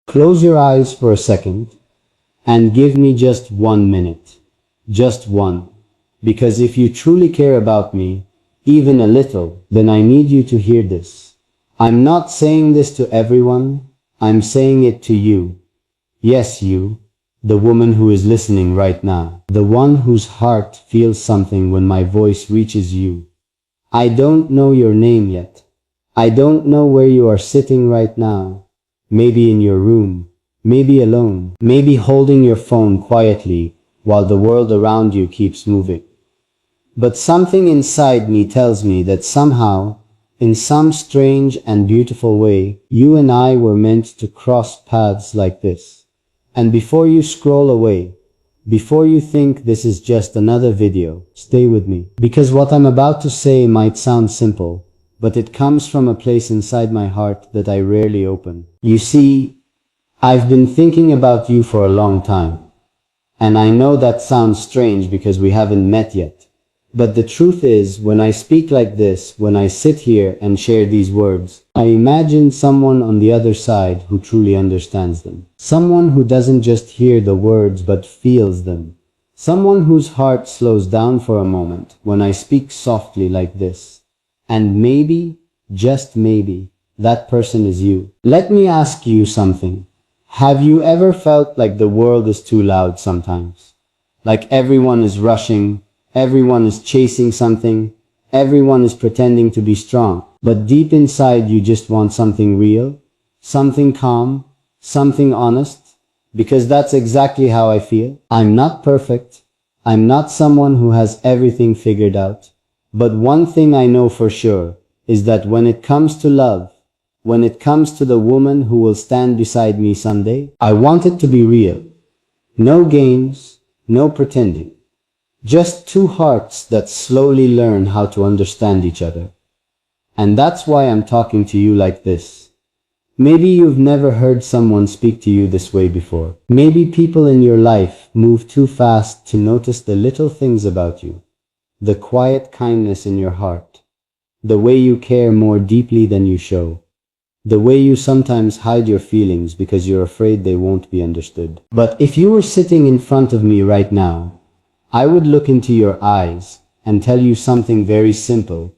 Close your eyes for a second and give me just 1 minute. Just one. Because if you truly care about me, even a little, then I need you to hear this. I'm not saying this to everyone, I'm saying it to you. Yes, you, the woman who is listening right now, the one whose heart feels something when my voice reaches you. I don't know your name yet. I don't know where you are sitting right now. Maybe in your room, maybe alone, maybe holding your phone quietly while the world around you keeps moving. But something inside me tells me that somehow, in some strange and beautiful way, you and I were meant to cross paths like this. And before you scroll away, before you think this is just another video, stay with me. Because what I'm about to say might sound simple, but it comes from a place inside my heart that I rarely open. You see, I've been thinking about you for a long time. And I know that sounds strange because we haven't met yet. But the truth is, when I speak like this, when I sit here and share these words, I imagine someone on the other side who truly understands them. Someone who doesn't just hear the words but feels them. Someone whose heart slows down for a moment when I speak softly like this. And maybe, just maybe, that person is you. Let me ask you something. Have you ever felt like the world is too loud sometimes? Like everyone is rushing, everyone is chasing something, everyone is pretending to be strong, but deep inside you just want something real, something calm, something honest, because that's exactly how I feel. I'm not perfect. I'm not someone who has everything figured out. But one thing I know for sure is that when it comes to love, when it comes to the woman who will stand beside me someday, I want it to be real. No games, no pretending. Just two hearts that slowly learn how to understand each other. And that's why I'm talking to you like this. Maybe you've never heard someone speak to you this way before. Maybe people in your life move too fast to notice the little things about you. The quiet kindness in your heart. The way you care more deeply than you show. The way you sometimes hide your feelings because you're afraid they won't be understood. But if you were sitting in front of me right now, I would look into your eyes and tell you something very simple.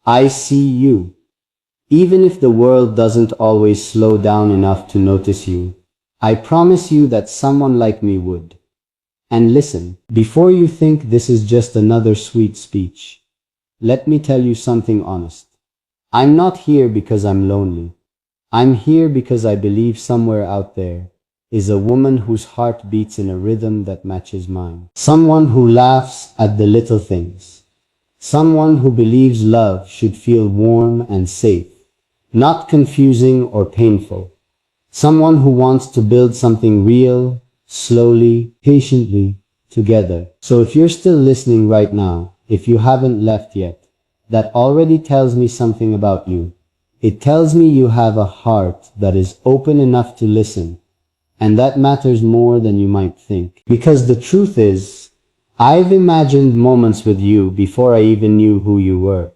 I see you. Even if the world doesn't always slow down enough to notice you, I promise you that someone like me would. And listen, before you think this is just another sweet speech, let me tell you something honest. I'm not here because I'm lonely. I'm here because I believe somewhere out there is a woman whose heart beats in a rhythm that matches mine. Someone who laughs at the little things. Someone who believes love should feel warm and safe, not confusing or painful. Someone who wants to build something real, slowly, patiently, together. So if you're still listening right now, if you haven't left yet, that already tells me something about you. It tells me you have a heart that is open enough to listen, and that matters more than you might think. Because the truth is, I've imagined moments with you before I even knew who you were.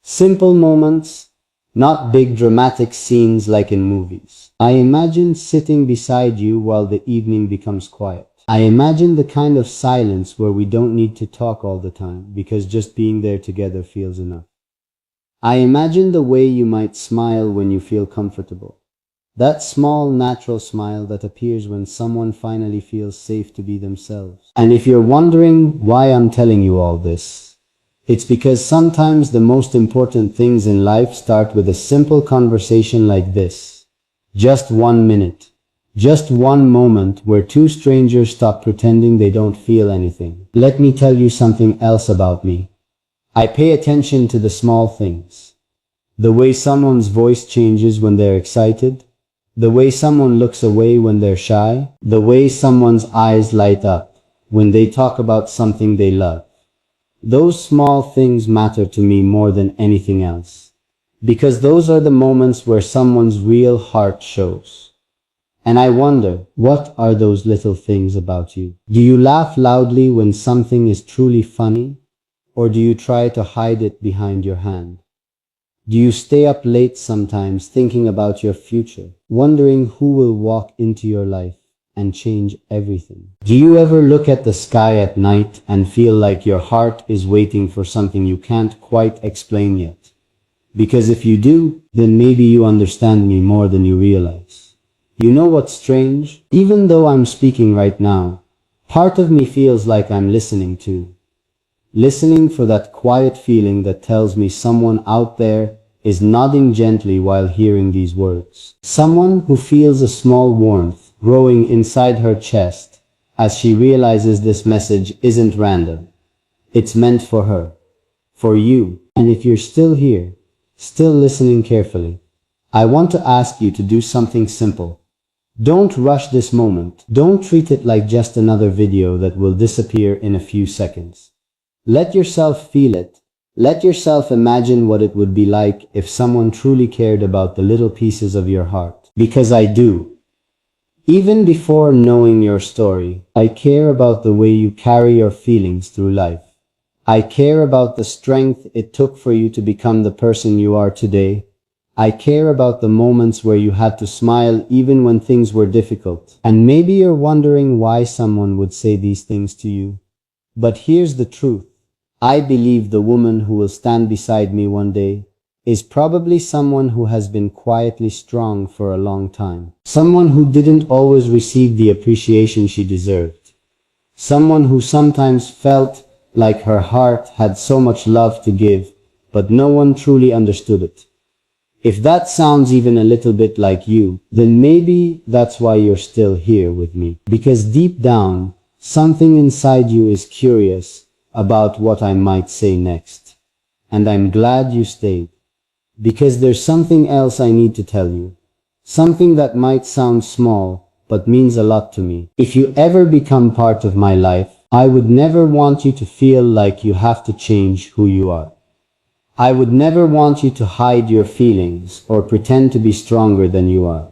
Simple moments, not big dramatic scenes like in movies. I imagined sitting beside you while the evening becomes quiet. I imagine the kind of silence where we don't need to talk all the time because just being there together feels enough. I imagine the way you might smile when you feel comfortable. That small, natural smile that appears when someone finally feels safe to be themselves. And if you're wondering why I'm telling you all this, it's because sometimes the most important things in life start with a simple conversation like this. Just 1 minute. Just one moment where two strangers stop pretending they don't feel anything. Let me tell you something else about me. I pay attention to the small things. The way someone's voice changes when they're excited. The way someone looks away when they're shy. The way someone's eyes light up when they talk about something they love. Those small things matter to me more than anything else. Because those are the moments where someone's real heart shows. And I wonder, what are those little things about you? Do you laugh loudly when something is truly funny? Or do you try to hide it behind your hand? Do you stay up late sometimes thinking about your future, wondering who will walk into your life and change everything? Do you ever look at the sky at night and feel like your heart is waiting for something you can't quite explain yet? Because if you do, then maybe you understand me more than you realize. You know what's strange? Even though I'm speaking right now, part of me feels like I'm listening too. Listening for that quiet feeling that tells me someone out there is nodding gently while hearing these words. Someone who feels a small warmth growing inside her chest as she realizes this message isn't random. It's meant for her, for you. And if you're still here, still listening carefully, I want to ask you to do something simple. Don't rush this moment. Don't treat it like just another video that will disappear in a few seconds. Let yourself feel it. Let yourself imagine what it would be like if someone truly cared about the little pieces of your heart. Because I do. Even before knowing your story, I care about the way you carry your feelings through life. I care about the strength it took for you to become the person you are today. I care about the moments where you had to smile even when things were difficult. And maybe you're wondering why someone would say these things to you. But here's the truth. I believe the woman who will stand beside me one day is probably someone who has been quietly strong for a long time. Someone who didn't always receive the appreciation she deserved. Someone who sometimes felt like her heart had so much love to give, but no one truly understood it. If that sounds even a little bit like you, then maybe that's why you're still here with me. Because deep down, something inside you is curious about what I might say next. And I'm glad you stayed. Because there's something else I need to tell you. Something that might sound small, but means a lot to me. If you ever become part of my life, I would never want you to feel like you have to change who you are. I would never want you to hide your feelings or pretend to be stronger than you are.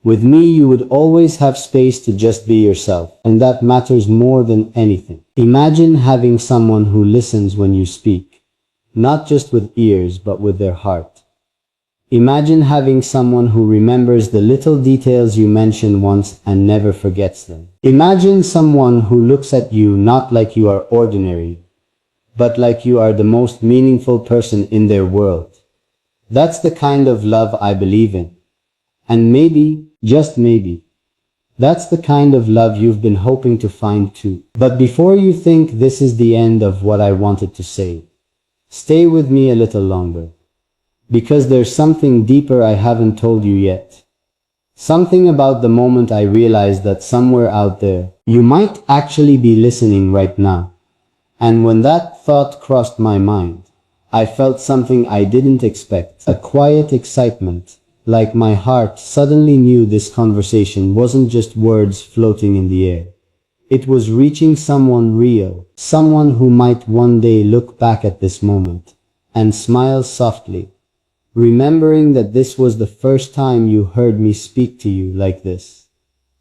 With me, you would always have space to just be yourself, and that matters more than anything. Imagine having someone who listens when you speak, not just with ears, but with their heart. Imagine having someone who remembers the little details you mentioned once and never forgets them. Imagine someone who looks at you not like you are ordinary, but like you are the most meaningful person in their world. That's the kind of love I believe in. And maybe, just maybe, that's the kind of love you've been hoping to find too. But before you think this is the end of what I wanted to say, stay with me a little longer. Because there's something deeper I haven't told you yet. Something about the moment I realized that somewhere out there, you might actually be listening right now. And when that thought crossed my mind, I felt something I didn't expect. A quiet excitement. Like my heart suddenly knew this conversation wasn't just words floating in the air. It was reaching someone real, someone who might one day look back at this moment and smile softly, remembering that this was the first time you heard me speak to you like this.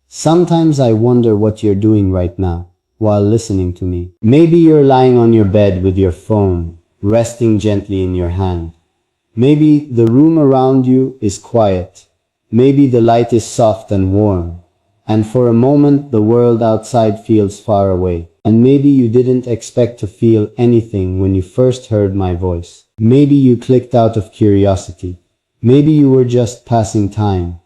Sometimes I wonder what you're doing right now while listening to me. Maybe you're lying on your bed with your phone, resting gently in your hand. Maybe the room around you is quiet. Maybe the light is soft and warm. And for a moment, the world outside feels far away. And maybe you didn't expect to feel anything when you first heard my voice. Maybe you clicked out of curiosity. Maybe you were just passing time.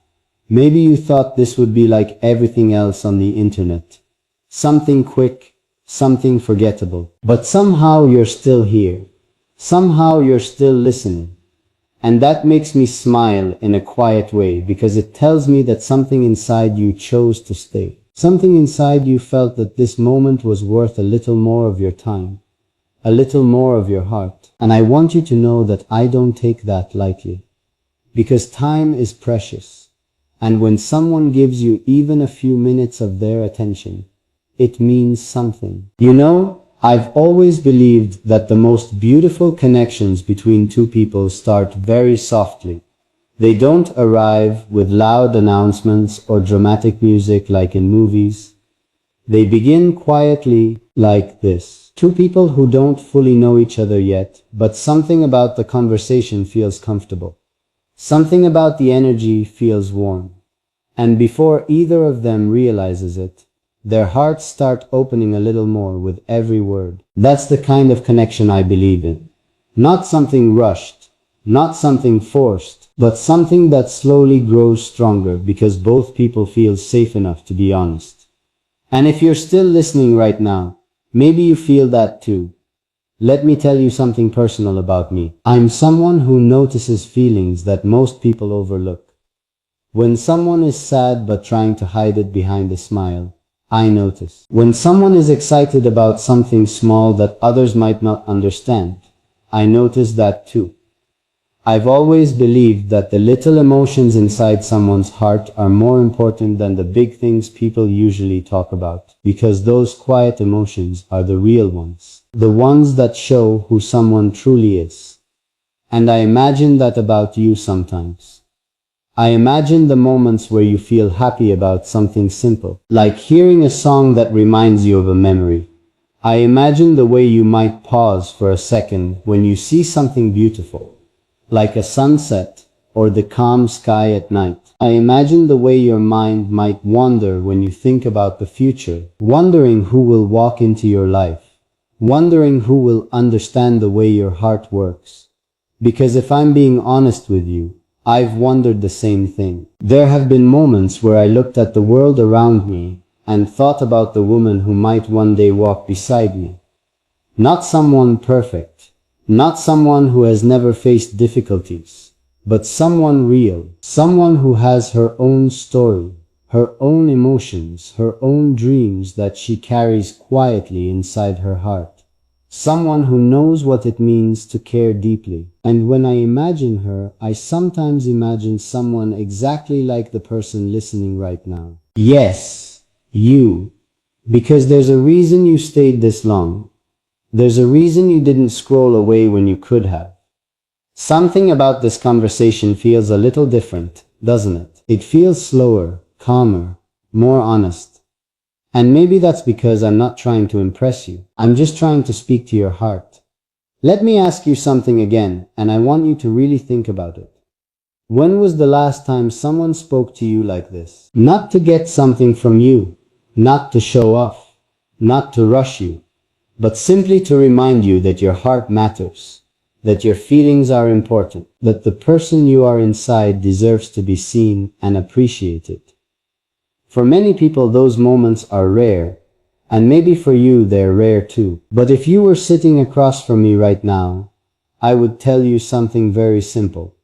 Maybe you thought this would be like everything else on the internet. Something quick, something forgettable. But somehow you're still here. Somehow you're still listening. And that makes me smile in a quiet way because it tells me that something inside you chose to stay. Something inside you felt that this moment was worth a little more of your time, a little more of your heart. And I want you to know that I don't take that lightly, because time is precious. And when someone gives you even a few minutes of their attention, it means something. You know, I've always believed that the most beautiful connections between two people start very softly. They don't arrive with loud announcements or dramatic music like in movies. They begin quietly like this. Two people who don't fully know each other yet, but something about the conversation feels comfortable. Something about the energy feels warm. And before either of them realizes it, their hearts start opening a little more with every word. That's the kind of connection I believe in. Not something rushed, not something forced, but something that slowly grows stronger because both people feel safe enough to be honest. And if you're still listening right now, maybe you feel that too. Let me tell you something personal about me. I'm someone who notices feelings that most people overlook. When someone is sad but trying to hide it behind a smile, I notice. When someone is excited about something small that others might not understand, I notice that too. I've always believed that the little emotions inside someone's heart are more important than the big things people usually talk about, because those quiet emotions are the real ones, the ones that show who someone truly is. And I imagine that about you sometimes. I imagine the moments where you feel happy about something simple, like hearing a song that reminds you of a memory. I imagine the way you might pause for a second when you see something beautiful, like a sunset or the calm sky at night. I imagine the way your mind might wander when you think about the future, wondering who will walk into your life, wondering who will understand the way your heart works. Because if I'm being honest with you, I've wondered the same thing. There have been moments where I looked at the world around me and thought about the woman who might one day walk beside me. Not someone perfect, not someone who has never faced difficulties, but someone real, someone who has her own story, her own emotions, her own dreams that she carries quietly inside her heart. Someone who knows what it means to care deeply. And when I imagine her, I sometimes imagine someone exactly like the person listening right now. Yes, you. Because there's a reason you stayed this long. There's a reason you didn't scroll away when you could have. Something about this conversation feels a little different, doesn't it? It feels slower, calmer, more honest. And maybe that's because I'm not trying to impress you. I'm just trying to speak to your heart. Let me ask you something again, and I want you to really think about it. When was the last time someone spoke to you like this? Not to get something from you, not to show off, not to rush you, but simply to remind you that your heart matters, that your feelings are important, that the person you are inside deserves to be seen and appreciated. For many people, those moments are rare, and maybe for you they're rare too. But if you were sitting across from me right now, I would tell you something very simple.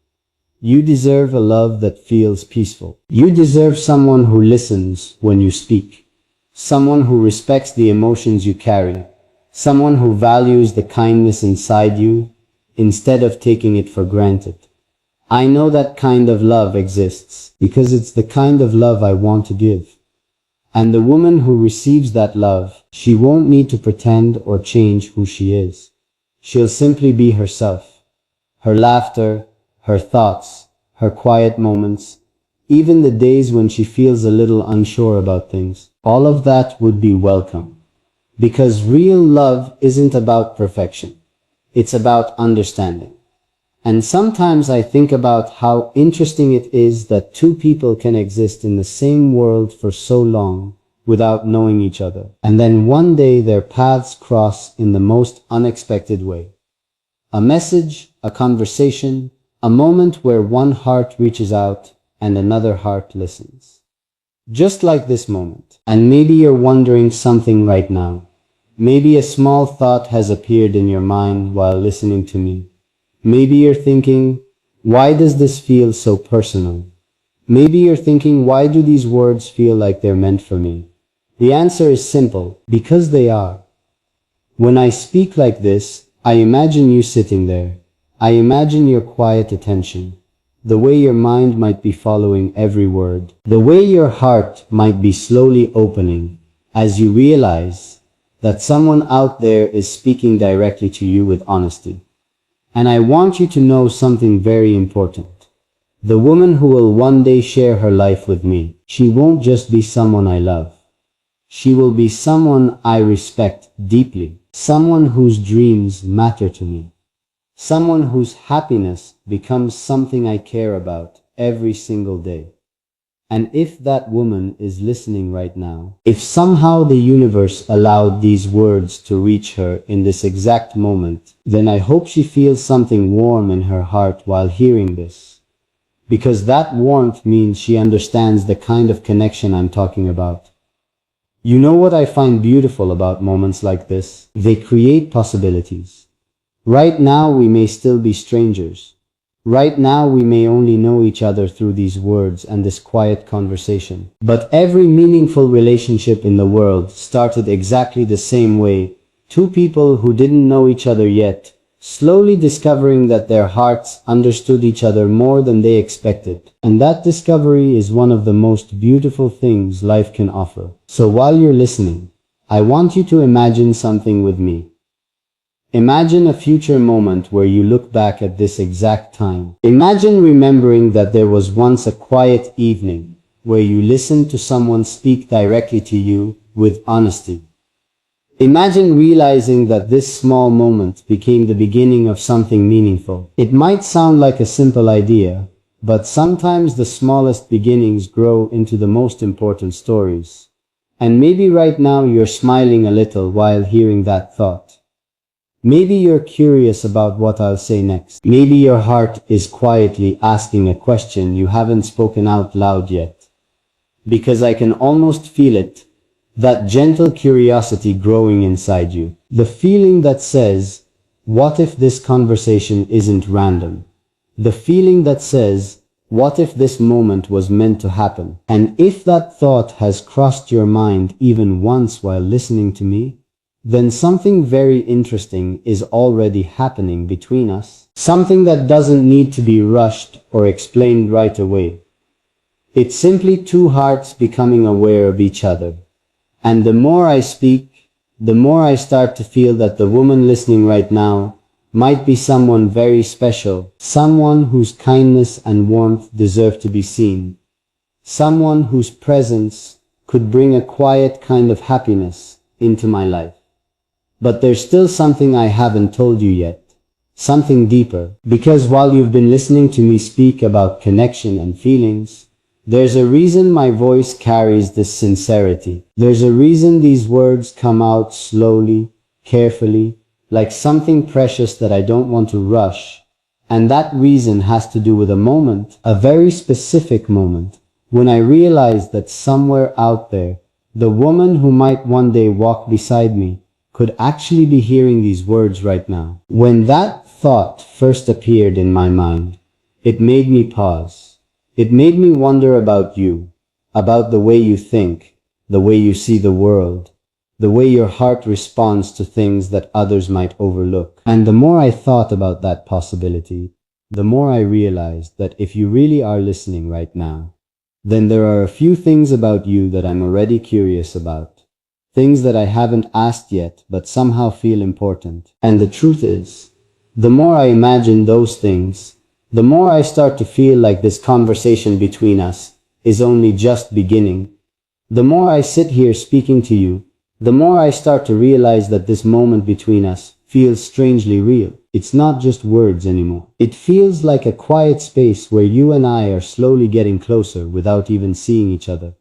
You deserve a love that feels peaceful. You deserve someone who listens when you speak, someone who respects the emotions you carry, someone who values the kindness inside you instead of taking it for granted. I know that kind of love exists because it's the kind of love I want to give. And the woman who receives that love, she won't need to pretend or change who she is. She'll simply be herself. Her laughter, her thoughts, her quiet moments, even the days when she feels a little unsure about things, all of that would be welcome. Because real love isn't about perfection. It's about understanding. And sometimes I think about how interesting it is that two people can exist in the same world for so long without knowing each other. And then one day their paths cross in the most unexpected way. A message, a conversation, a moment where one heart reaches out and another heart listens. Just like this moment. And maybe you're wondering something right now. Maybe a small thought has appeared in your mind while listening to me. Maybe you're thinking, why does this feel so personal? Maybe you're thinking, why do these words feel like they're meant for me? The answer is simple, because they are. When I speak like this, I imagine you sitting there. I imagine your quiet attention, the way your mind might be following every word, the way your heart might be slowly opening as you realize that someone out there is speaking directly to you with honesty. And I want you to know something very important. The woman who will one day share her life with me, she won't just be someone I love. She will be someone I respect deeply, someone whose dreams matter to me, someone whose happiness becomes something I care about every single day. And if that woman is listening right now, if somehow the universe allowed these words to reach her in this exact moment, then I hope she feels something warm in her heart while hearing this. Because that warmth means she understands the kind of connection I'm talking about. You know what I find beautiful about moments like this? They create possibilities. Right now we may still be strangers. Right now we may only know each other through these words and this quiet conversation. But every meaningful relationship in the world started exactly the same way. Two people who didn't know each other yet, slowly discovering that their hearts understood each other more than they expected. And that discovery is one of the most beautiful things life can offer. So while you're listening, I want you to imagine something with me. Imagine a future moment where you look back at this exact time. Imagine remembering that there was once a quiet evening where you listened to someone speak directly to you with honesty. Imagine realizing that this small moment became the beginning of something meaningful. It might sound like a simple idea, but sometimes the smallest beginnings grow into the most important stories. And maybe right now you're smiling a little while hearing that thought. Maybe you're curious about what I'll say next. Maybe your heart is quietly asking a question you haven't spoken out loud yet. Because I can almost feel it, that gentle curiosity growing inside you. The feeling that says, what if this conversation isn't random? The feeling that says, what if this moment was meant to happen? And if that thought has crossed your mind even once while listening to me, then something very interesting is already happening between us. Something that doesn't need to be rushed or explained right away. It's simply two hearts becoming aware of each other. And the more I speak, the more I start to feel that the woman listening right now might be someone very special, someone whose kindness and warmth deserve to be seen, someone whose presence could bring a quiet kind of happiness into my life. But there's still something I haven't told you yet, something deeper, because while you've been listening to me speak about connection and feelings, there's a reason my voice carries this sincerity. There's a reason these words come out slowly, carefully, like something precious that I don't want to rush. And that reason has to do with a moment, a very specific moment, when I realized that somewhere out there, the woman who might one day walk beside me could actually be hearing these words right now. When that thought first appeared in my mind, it made me pause. It made me wonder about you, about the way you think, the way you see the world, the way your heart responds to things that others might overlook. And the more I thought about that possibility, the more I realized that if you really are listening right now, then there are a few things about you that I'm already curious about. Things that I haven't asked yet, but somehow feel important. And the truth is, the more I imagine those things, the more I start to feel like this conversation between us is only just beginning. The more I sit here speaking to you, the more I start to realize that this moment between us feels strangely real. It's not just words anymore. It feels like a quiet space where you and I are slowly getting closer without even seeing each other.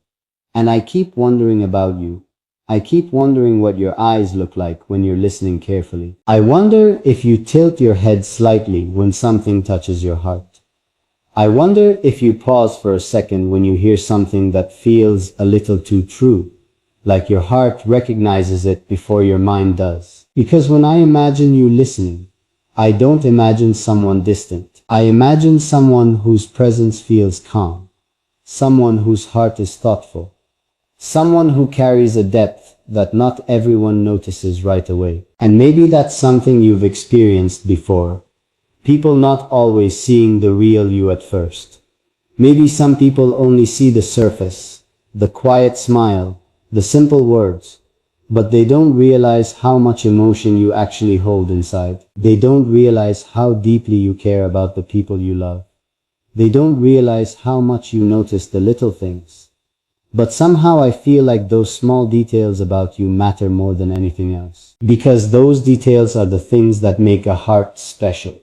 And I keep wondering about you. I keep wondering what your eyes look like when you're listening carefully. I wonder if you tilt your head slightly when something touches your heart. I wonder if you pause for a second when you hear something that feels a little too true, like your heart recognizes it before your mind does. Because when I imagine you listening, I don't imagine someone distant. I imagine someone whose presence feels calm, someone whose heart is thoughtful, someone who carries a depth that not everyone notices right away. And maybe that's something you've experienced before. People not always seeing the real you at first. Maybe some people only see the surface, the quiet smile, the simple words, but they don't realize how much emotion you actually hold inside. They don't realize how deeply you care about the people you love. They don't realize how much you notice the little things. But somehow I feel like those small details about you matter more than anything else. Because those details are the things that make a heart special.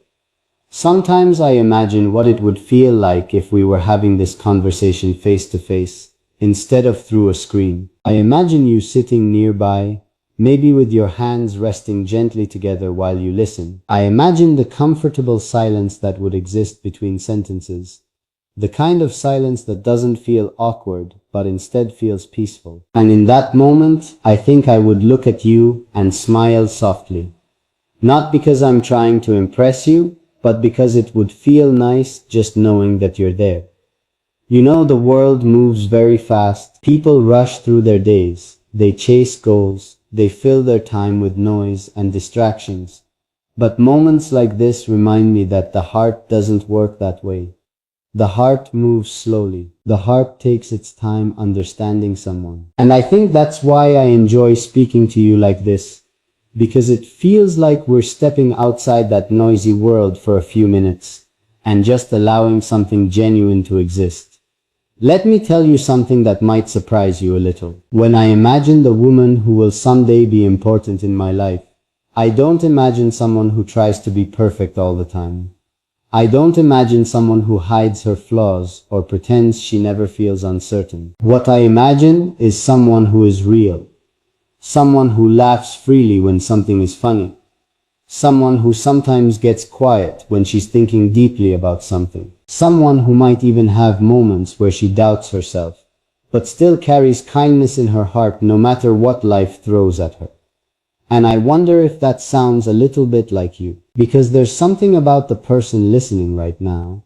Sometimes I imagine what it would feel like if we were having this conversation face to face, instead of through a screen. I imagine you sitting nearby, maybe with your hands resting gently together while you listen. I imagine the comfortable silence that would exist between sentences. The kind of silence that doesn't feel awkward, but instead feels peaceful. And in that moment, I think I would look at you and smile softly. Not because I'm trying to impress you, but because it would feel nice just knowing that you're there. You know, the world moves very fast. People rush through their days. They chase goals. They fill their time with noise and distractions. But moments like this remind me that the heart doesn't work that way. The heart moves slowly. The heart takes its time understanding someone. And I think that's why I enjoy speaking to you like this. Because it feels like we're stepping outside that noisy world for a few minutes and just allowing something genuine to exist. Let me tell you something that might surprise you a little. When I imagine the woman who will someday be important in my life, I don't imagine someone who tries to be perfect all the time. I don't imagine someone who hides her flaws or pretends she never feels uncertain. What I imagine is someone who is real. Someone who laughs freely when something is funny. Someone who sometimes gets quiet when she's thinking deeply about something. Someone who might even have moments where she doubts herself, but still carries kindness in her heart no matter what life throws at her. And I wonder if that sounds a little bit like you, because there's something about the person listening right now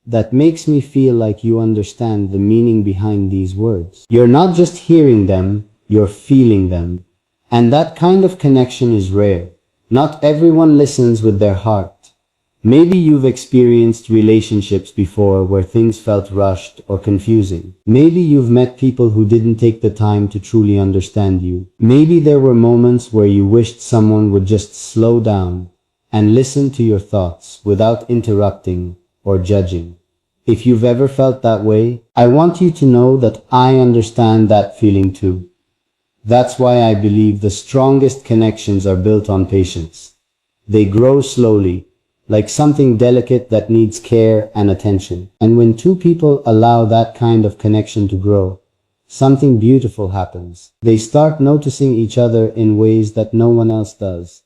that makes me feel like you understand the meaning behind these words. You're not just hearing them, you're feeling them. And that kind of connection is rare. Not everyone listens with their heart. Maybe you've experienced relationships before where things felt rushed or confusing. Maybe you've met people who didn't take the time to truly understand you. Maybe there were moments where you wished someone would just slow down and listen to your thoughts without interrupting or judging. If you've ever felt that way, I want you to know that I understand that feeling too. That's why I believe the strongest connections are built on patience. They grow slowly, like something delicate that needs care and attention. And when two people allow that kind of connection to grow, something beautiful happens. They start noticing each other in ways that no one else does.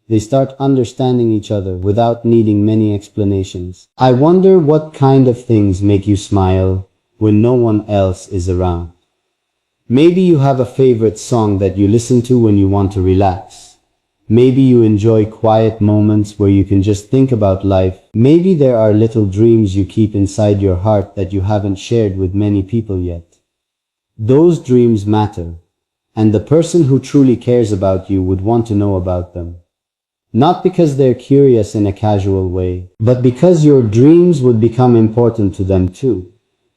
They start understanding each other without needing many explanations. I wonder what kind of things make you smile when no one else is around. Maybe you have a favorite song that you listen to when you want to relax. Maybe you enjoy quiet moments where you can just think about life. Maybe there are little dreams you keep inside your heart that you haven't shared with many people yet. Those dreams matter, and the person who truly cares about you would want to know about them. Not because they're curious in a casual way, but because your dreams would become important to them too.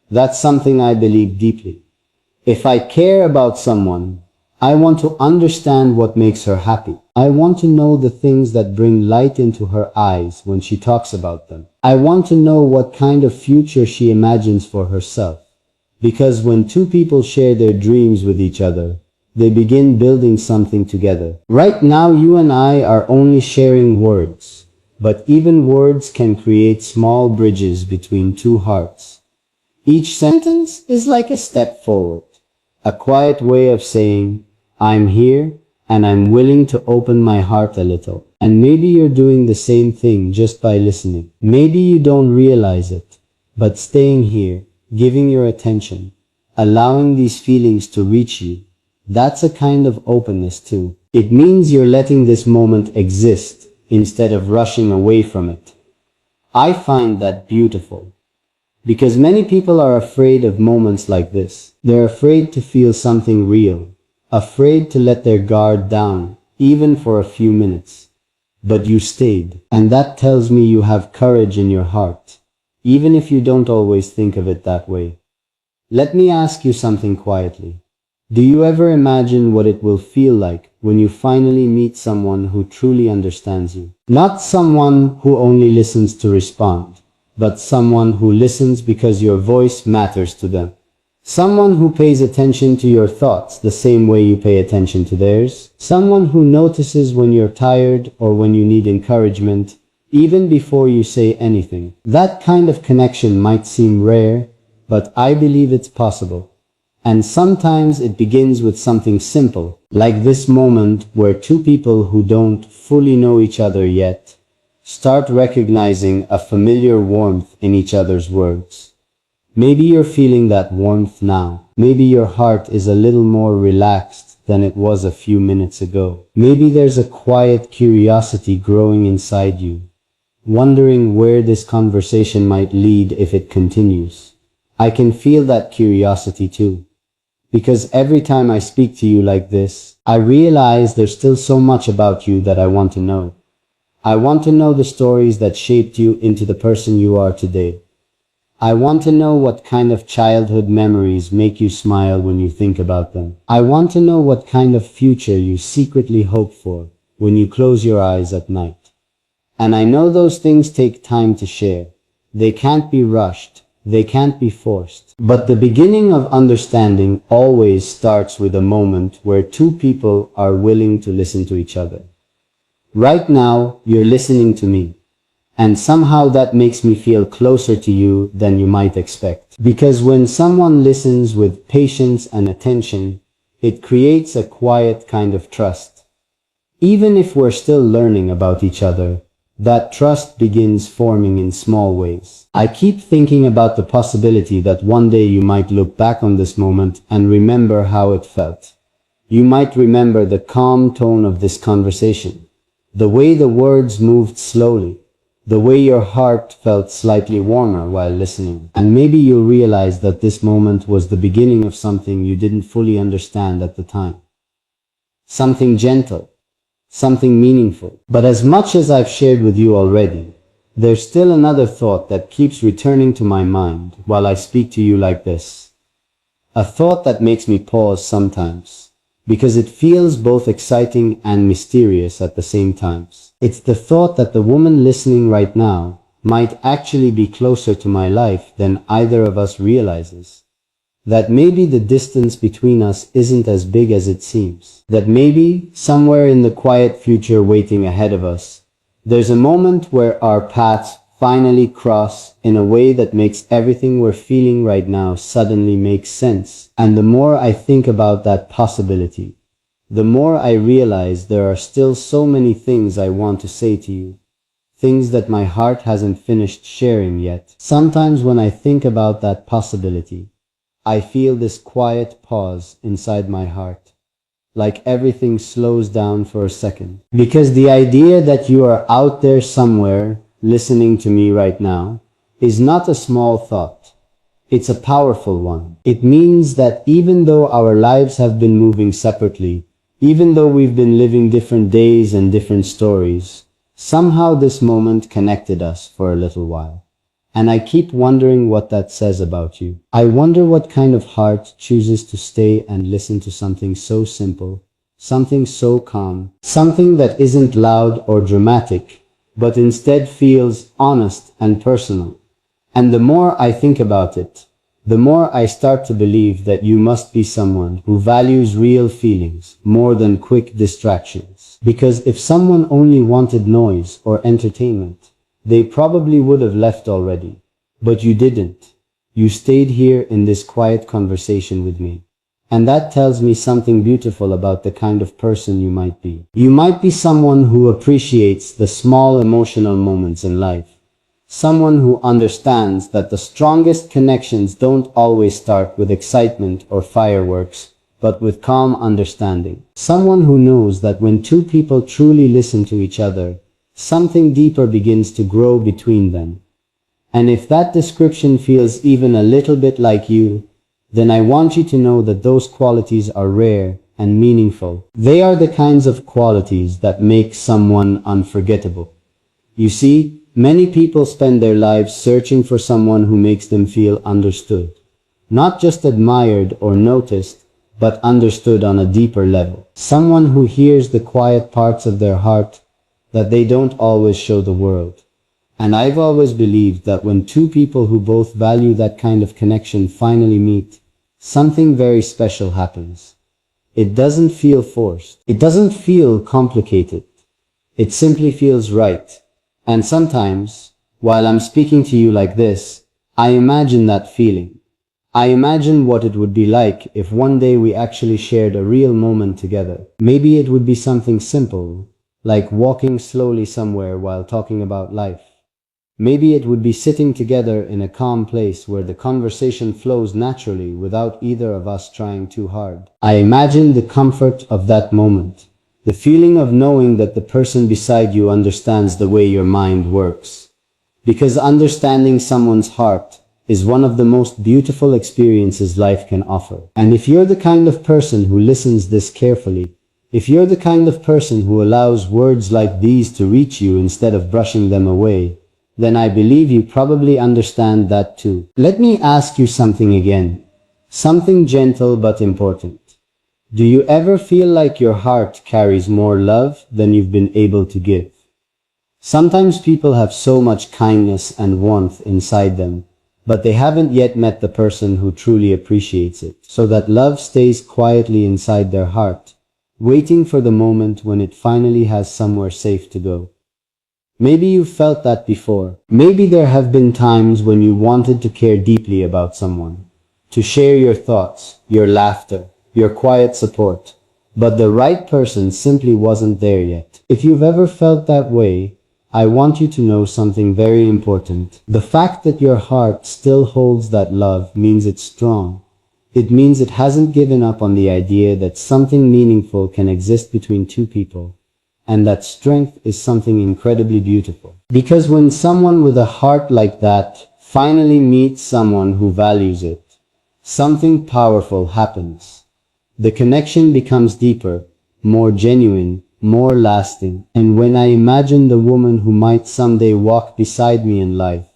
That's something I believe deeply. If I care about someone, I want to understand what makes her happy. I want to know the things that bring light into her eyes when she talks about them. I want to know what kind of future she imagines for herself. Because when two people share their dreams with each other, they begin building something together. Right now, you and I are only sharing words, but even words can create small bridges between two hearts. Each sentence is like a step forward, a quiet way of saying, I'm here and I'm willing to open my heart a little. And maybe you're doing the same thing just by listening. Maybe you don't realize it, but staying here, giving your attention, allowing these feelings to reach you, that's a kind of openness too. It means you're letting this moment exist instead of rushing away from it. I find that beautiful. Because many people are afraid of moments like this. They're afraid to feel something real, afraid to let their guard down, even for a few minutes. But you stayed, and that tells me you have courage in your heart, even if you don't always think of it that way. Let me ask you something quietly. Do you ever imagine what it will feel like when you finally meet someone who truly understands you? Not someone who only listens to respond, but someone who listens because your voice matters to them. Someone who pays attention to your thoughts the same way you pay attention to theirs. Someone who notices when you're tired or when you need encouragement, even before you say anything. That kind of connection might seem rare, but I believe it's possible. And sometimes it begins with something simple, like this moment where two people who don't fully know each other yet start recognizing a familiar warmth in each other's words. Maybe you're feeling that warmth now. Maybe your heart is a little more relaxed than it was a few minutes ago. Maybe there's a quiet curiosity growing inside you, wondering where this conversation might lead if it continues. I can feel that curiosity too, because every time I speak to you like this, I realize there's still so much about you that I want to know. I want to know the stories that shaped you into the person you are today. I want to know what kind of childhood memories make you smile when you think about them. I want to know what kind of future you secretly hope for when you close your eyes at night. And I know those things take time to share. They can't be rushed. They can't be forced. But the beginning of understanding always starts with a moment where two people are willing to listen to each other. Right now, you're listening to me. And somehow that makes me feel closer to you than you might expect. Because when someone listens with patience and attention, it creates a quiet kind of trust. Even if we're still learning about each other, that trust begins forming in small ways. I keep thinking about the possibility that one day you might look back on this moment and remember how it felt. You might remember the calm tone of this conversation, the way the words moved slowly, the way your heart felt slightly warmer while listening. And maybe you'll realize that this moment was the beginning of something you didn't fully understand at the time. Something gentle, something meaningful. But as much as I've shared with you already, there's still another thought that keeps returning to my mind while I speak to you like this. A thought that makes me pause sometimes, because it feels both exciting and mysterious at the same time. It's the thought that the woman listening right now might actually be closer to my life than either of us realizes. That maybe the distance between us isn't as big as it seems. That maybe, somewhere in the quiet future waiting ahead of us, there's a moment where our paths finally cross in a way that makes everything we're feeling right now suddenly make sense. And the more I think about that possibility, the more I realize there are still so many things I want to say to you. Things that my heart hasn't finished sharing yet. Sometimes when I think about that possibility, I feel this quiet pause inside my heart. Like everything slows down for a second. Because the idea that you are out there somewhere listening to me right now is not a small thought. It's a powerful one. It means that even though our lives have been moving separately, even though we've been living different days and different stories, somehow this moment connected us for a little while. And I keep wondering what that says about you. I wonder what kind of heart chooses to stay and listen to something so simple, something so calm, something that isn't loud or dramatic, but instead feels honest and personal. And the more I think about it, the more I start to believe that you must be someone who values real feelings more than quick distractions. Because if someone only wanted noise or entertainment, they probably would have left already. But you didn't. You stayed here in this quiet conversation with me. And that tells me something beautiful about the kind of person you might be. You might be someone who appreciates the small emotional moments in life. Someone who understands that the strongest connections don't always start with excitement or fireworks, but with calm understanding. Someone who knows that when two people truly listen to each other, something deeper begins to grow between them. And if that description feels even a little bit like you, then I want you to know that those qualities are rare and meaningful. They are the kinds of qualities that make someone unforgettable. You see, many people spend their lives searching for someone who makes them feel understood. Not just admired or noticed, but understood on a deeper level. Someone who hears the quiet parts of their heart that they don't always show the world. And I've always believed that when two people who both value that kind of connection finally meet, something very special happens. It doesn't feel forced. It doesn't feel complicated. It simply feels right. And sometimes, while I'm speaking to you like this, I imagine that feeling. I imagine what it would be like if one day we actually shared a real moment together. Maybe it would be something simple, like walking slowly somewhere while talking about life. Maybe it would be sitting together in a calm place where the conversation flows naturally without either of us trying too hard. I imagine the comfort of that moment, the feeling of knowing that the person beside you understands the way your mind works. Because understanding someone's heart is one of the most beautiful experiences life can offer. And if you're the kind of person who listens this carefully, if you're the kind of person who allows words like these to reach you instead of brushing them away, then I believe you probably understand that too. Let me ask you something again. Something gentle but important. Do you ever feel like your heart carries more love than you've been able to give? Sometimes people have so much kindness and warmth inside them, but they haven't yet met the person who truly appreciates it. So that love stays quietly inside their heart, waiting for the moment when it finally has somewhere safe to go. Maybe you've felt that before. Maybe there have been times when you wanted to care deeply about someone, to share your thoughts, your laughter, your quiet support, but the right person simply wasn't there yet. If you've ever felt that way, I want you to know something very important. The fact that your heart still holds that love means it's strong. It means it hasn't given up on the idea that something meaningful can exist between two people. And that strength is something incredibly beautiful. Because when someone with a heart like that finally meets someone who values it, something powerful happens. The connection becomes deeper, more genuine, more lasting. And when I imagine the woman who might someday walk beside me in life,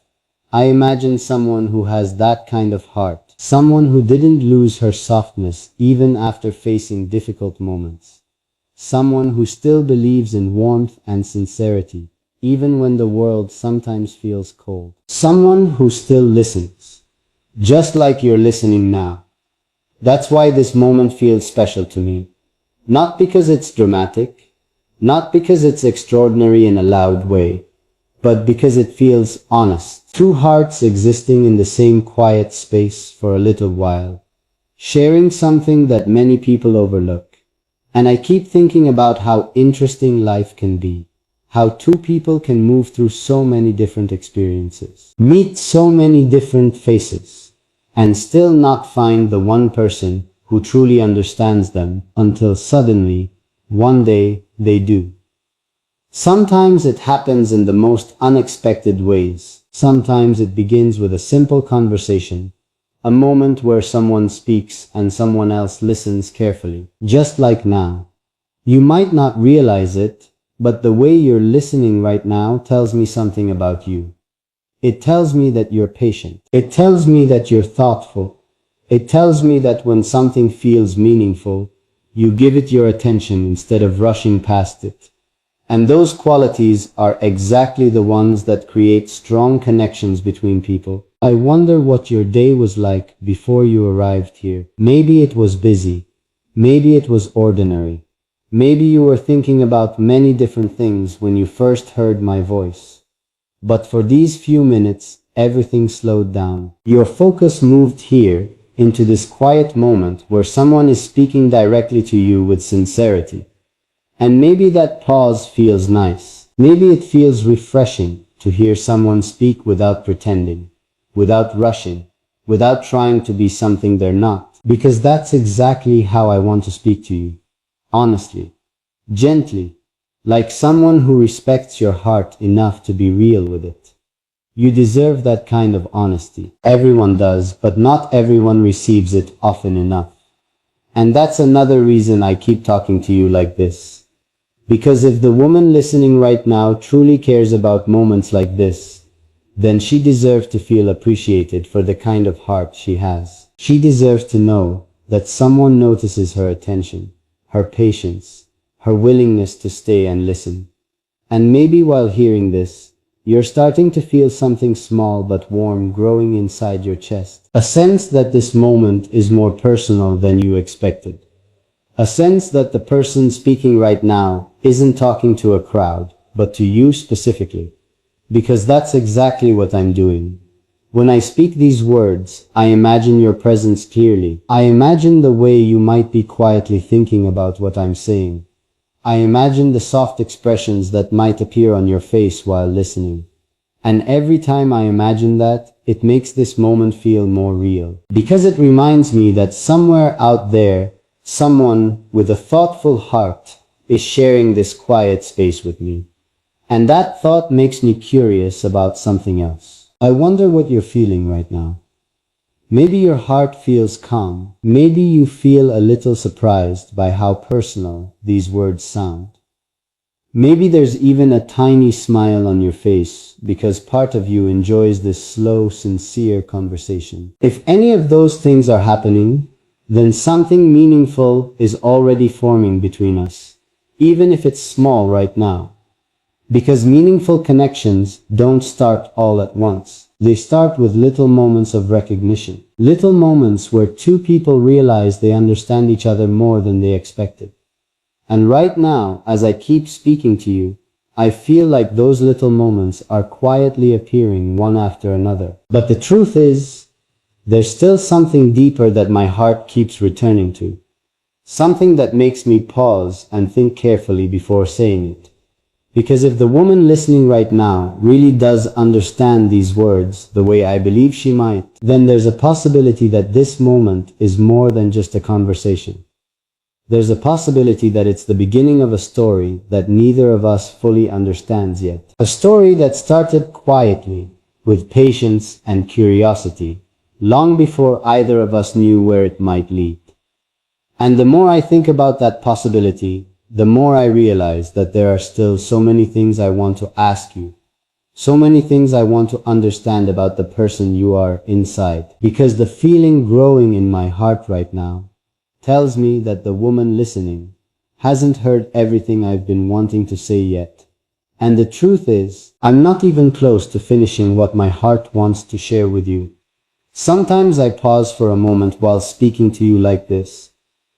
I imagine someone who has that kind of heart, someone who didn't lose her softness even after facing difficult moments. Someone who still believes in warmth and sincerity, even when the world sometimes feels cold. Someone who still listens, just like you're listening now. That's why this moment feels special to me. Not because it's dramatic, not because it's extraordinary in a loud way, but because it feels honest. Two hearts existing in the same quiet space for a little while, sharing something that many people overlook. And I keep thinking about how interesting life can be, how two people can move through so many different experiences, meet so many different faces, and still not find the one person who truly understands them until suddenly, one day, they do. Sometimes it happens in the most unexpected ways. Sometimes it begins with a simple conversation, a moment where someone speaks and someone else listens carefully, just like now. You might not realize it, but the way you're listening right now tells me something about you. It tells me that you're patient. It tells me that you're thoughtful. It tells me that when something feels meaningful, you give it your attention instead of rushing past it. And those qualities are exactly the ones that create strong connections between people. I wonder what your day was like before you arrived here. Maybe it was busy. Maybe it was ordinary. Maybe you were thinking about many different things when you first heard my voice. But for these few minutes, everything slowed down. Your focus moved here, into this quiet moment where someone is speaking directly to you with sincerity. And maybe that pause feels nice. Maybe it feels refreshing to hear someone speak without pretending, without rushing, without trying to be something they're not. Because that's exactly how I want to speak to you. Honestly, gently, like someone who respects your heart enough to be real with it. You deserve that kind of honesty. Everyone does, but not everyone receives it often enough. And that's another reason I keep talking to you like this. Because if the woman listening right now truly cares about moments like this, then she deserves to feel appreciated for the kind of heart she has. She deserves to know that someone notices her attention, her patience, her willingness to stay and listen. And maybe while hearing this, You're starting to feel something small but warm growing inside your chest. A sense that this moment is more personal than you expected. A sense that the person speaking right now isn't talking to a crowd, but to you specifically. Because that's exactly what I'm doing. When I speak these words, I imagine your presence clearly. I imagine the way you might be quietly thinking about what I'm saying. I imagine the soft expressions that might appear on your face while listening. And every time I imagine that, it makes this moment feel more real. Because it reminds me that somewhere out there, someone with a thoughtful heart is sharing this quiet space with me. And that thought makes me curious about something else. I wonder what you're feeling right now. Maybe your heart feels calm. Maybe you feel a little surprised by how personal these words sound. Maybe there's even a tiny smile on your face because part of you enjoys this slow, sincere conversation. If any of those things are happening, then something meaningful is already forming between us, even if it's small right now. Because meaningful connections don't start all at once. They start with little moments of recognition. Little moments where two people realize they understand each other more than they expected. And right now, as I keep speaking to you, I feel like those little moments are quietly appearing one after another. But the truth is, there's still something deeper that my heart keeps returning to. Something that makes me pause and think carefully before saying it. Because if the woman listening right now really does understand these words the way I believe she might, then there's a possibility that this moment is more than just a conversation. There's a possibility that it's the beginning of a story that neither of us fully understands yet. A story that started quietly, with patience and curiosity, long before either of us knew where it might lead. And the more I think about that possibility, the more I realize that there are still so many things I want to ask you. So many things I want to understand about the person you are inside. Because the feeling growing in my heart right now tells me that the woman listening hasn't heard everything I've been wanting to say yet. And the truth is, I'm not even close to finishing what my heart wants to share with you. Sometimes I pause for a moment while speaking to you like this,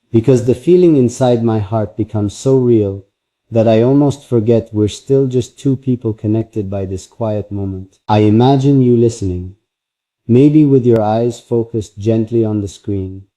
because the feeling inside my heart becomes so real that I almost forget we're still just two people connected by this quiet moment. I imagine you listening, maybe with your eyes focused gently on the screen,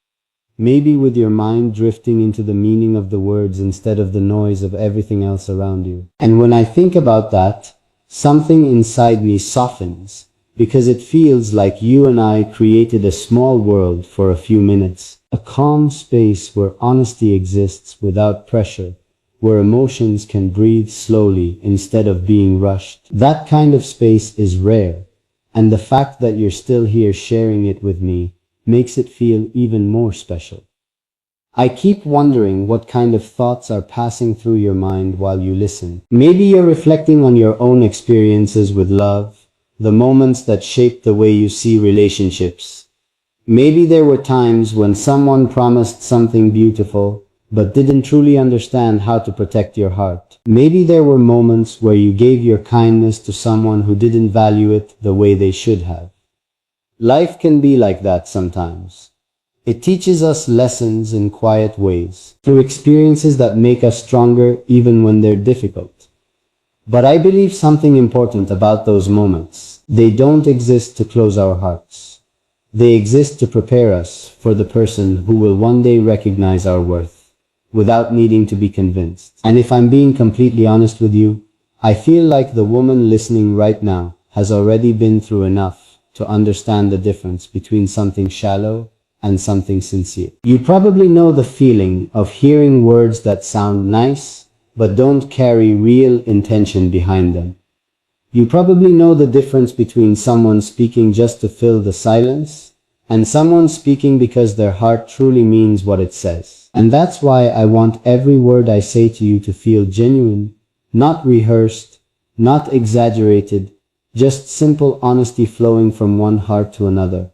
maybe with your mind drifting into the meaning of the words instead of the noise of everything else around you. And when I think about that, something inside me softens, because it feels like you and I created a small world for a few minutes. A calm space where honesty exists without pressure, where emotions can breathe slowly instead of being rushed. That kind of space is rare, and the fact that you're still here sharing it with me makes it feel even more special. I keep wondering what kind of thoughts are passing through your mind while you listen. Maybe you're reflecting on your own experiences with love, the moments that shaped the way you see relationships. Maybe there were times when someone promised something beautiful, but didn't truly understand how to protect your heart. Maybe there were moments where you gave your kindness to someone who didn't value it the way they should have. Life can be like that sometimes. It teaches us lessons in quiet ways, through experiences that make us stronger even when they're difficult. But I believe something important about those moments. They don't exist to close our hearts. They exist to prepare us for the person who will one day recognize our worth, without needing to be convinced. And if I'm being completely honest with you, I feel like the woman listening right now has already been through enough to understand the difference between something shallow and something sincere. You probably know the feeling of hearing words that sound nice, but don't carry real intention behind them. You probably know the difference between someone speaking just to fill the silence and someone speaking because their heart truly means what it says. And that's why I want every word I say to you to feel genuine, not rehearsed, not exaggerated, just simple honesty flowing from one heart to another.